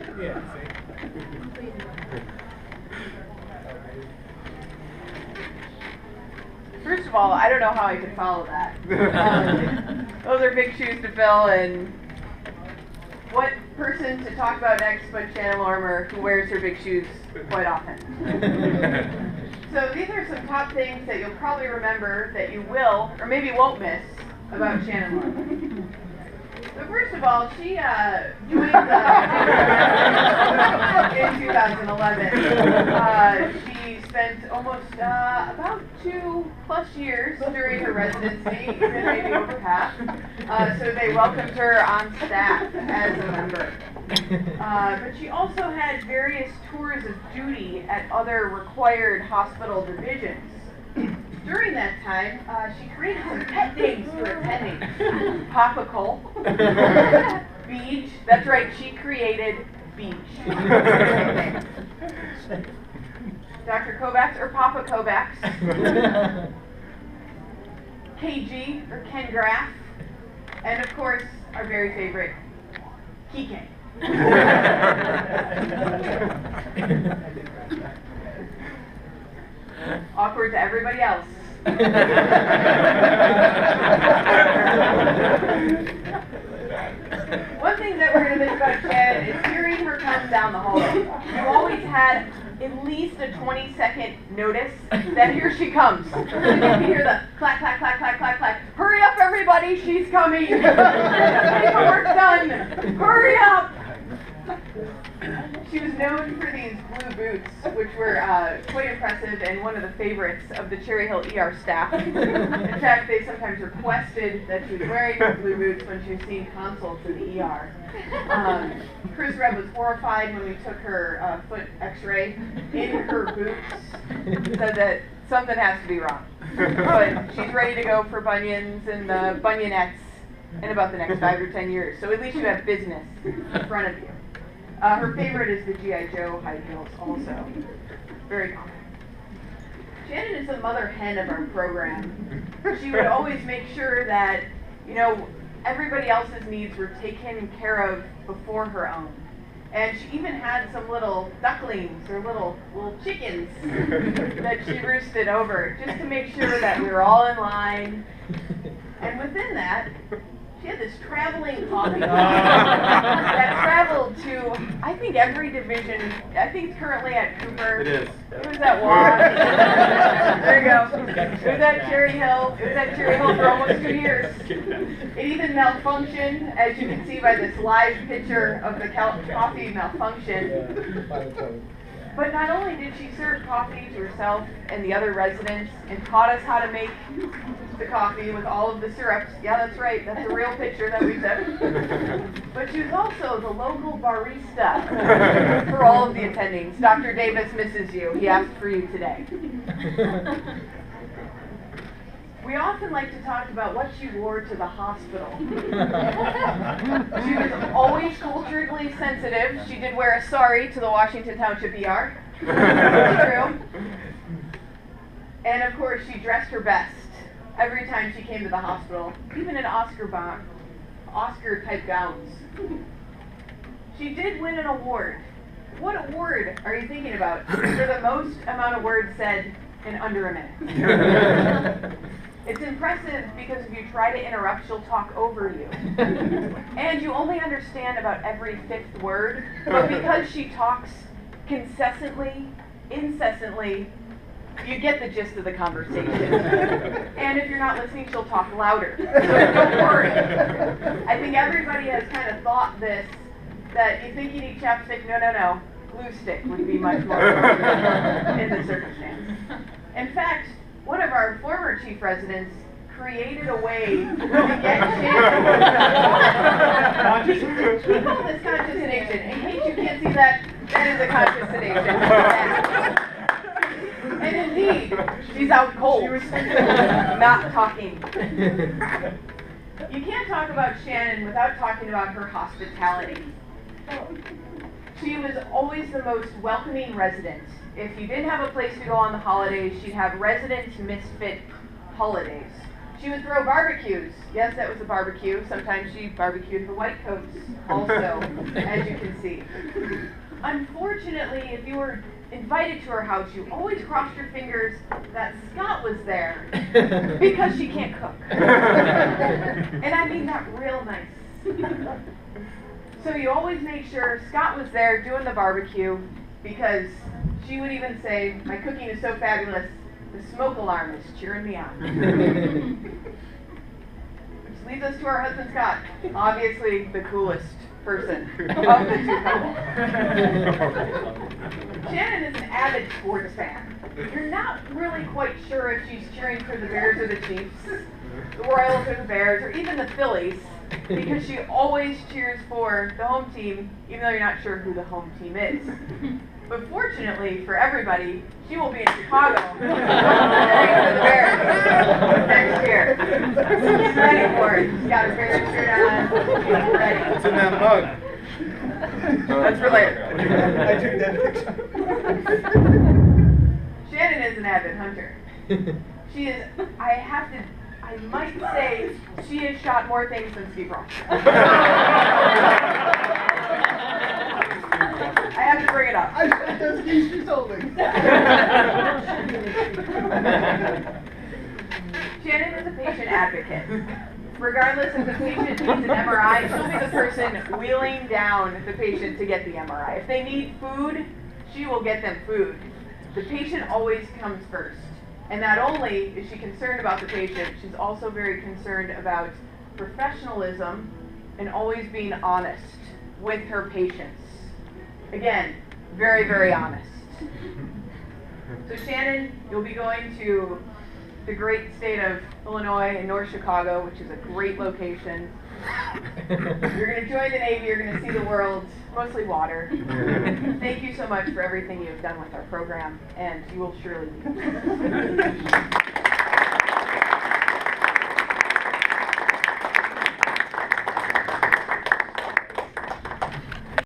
Yeah, First of all, I don't know how I could follow that. Those are big shoes to fill, and what person to talk about next but Shannon Lorimer, who wears her big shoes quite often. So these are some top things that you'll probably remember that you will, or maybe won't miss, about Shannon Lorimer. So first of all, she joined in 2011. She spent almost about 2+ years during her residency, even maybe over half. So they welcomed her on staff as a member. But she also had various tours of duty at other required hospital divisions. During that time, she created some pet names for attendings. Papa Cole, Beach, that's right, she created Beach. Dr. Kovacs or Papa Kovacs, KG or Ken Graff, and of course, our very favorite, Kike. Awkward to everybody else. One thing that we're going to miss about Shannon is hearing her come down the hallway. You always had at least a 20-second notice that here she comes. So you can hear the clack, clack, clack, clack, clack, clack. Hurry up, everybody, she's coming. Paperwork's done. Hurry up. She was known for these blue boots, which were quite impressive and one of the favorites of the Cherry Hill ER staff. In fact, they sometimes requested that she was wearing blue boots when she was seeing consults in the ER. Chris Reb was horrified when we took her foot x-ray in her boots, said that something has to be wrong. But she's ready to go for bunions and bunionettes in about the next 5 or 10 years. So at least you have business in front of you. Her favorite is the G.I. Joe high heels also. Very common. Shannon is the mother hen of our program. She would always make sure that, everybody else's needs were taken care of before her own. And she even had some little ducklings or little chickens that she roosted over just to make sure that we were all in line. And within that, she had this traveling coffee that traveled to, I think, every division. I think it's currently at Cooper. It is. It was at Watt. There you go. It was at Cherry Hill. It was at Cherry Hill for almost 2 years. It even malfunctioned, as you can see by this live picture of the coffee malfunction. But not only did she serve coffee to herself and the other residents and taught us how to make the coffee with all of the syrups. Yeah, that's right. That's a real picture that we took. But she was also the local barista for all of the attendings. Dr. Davis misses you. He asked for you today. We often like to talk about what she wore to the hospital. She was always culturally sensitive. She did wear a sari to the Washington Township ER. True. And of course, she dressed her best every time she came to the hospital, even in Oscar-type gowns. She did win an award. What award are you thinking about for the most amount of words said in under a minute? It's impressive because if you try to interrupt, she'll talk over you. And you only understand about every 5th word, but because she talks incessantly, you get the gist of the conversation. And if you're not listening, she'll talk louder. So don't worry. I think everybody has kind of thought this, that you think you need chapstick. No. Glue stick would be much more appropriate in this circumstance. In fact, one of our former chief residents created a way to get Shannon. We call this conscious sedation. In case you can't see that, that is a conscious sedation. And indeed, she's out cold, not talking. You can't talk about Shannon without talking about her hospitality. She was always the most welcoming resident. If you didn't have a place to go on the holidays, she'd have resident misfit holidays. She would throw barbecues. Yes, that was a barbecue. Sometimes she barbecued her white coats also, as you can see. Unfortunately, if you were invited to her house, you always crossed your fingers that Scott was there because she can't cook. And I mean that real nice. So you always make sure Scott was there doing the barbecue because she would even say, "My cooking is so fabulous, the smoke alarm is cheering me on." Which leads us to our husband Scott, obviously the coolest person of the two couple. Shannon is an avid sports fan. You're not really quite sure if she's cheering for the Bears or the Chiefs, the Royals or the Bears, or even the Phillies, because she always cheers for the home team, even though you're not sure who the home team is. But fortunately for everybody, she will be in Chicago cheering for the Bears next year. She's ready for it. She's got her Bears shirt on. She's ready. It's in that mug. That's for later. I took that picture. Shannon is an avid hunter. She is, I might say, she has shot more things than Steve Ross. I have to bring it up. I shot those geese she's holding. Shannon is a patient advocate. Regardless if the patient needs an MRI, she'll be the person wheeling down the patient to get the MRI. If they need food, she will get them food. The patient always comes first. And not only is she concerned about the patient, she's also very concerned about professionalism and always being honest with her patients. Again, very, very honest. So Shannon, you'll be going to the great state of Illinois and North Chicago, which is a great location. You're going to join the Navy, you're going to see the world, mostly water. Thank you so much for everything you've done with our program, and you will surely be.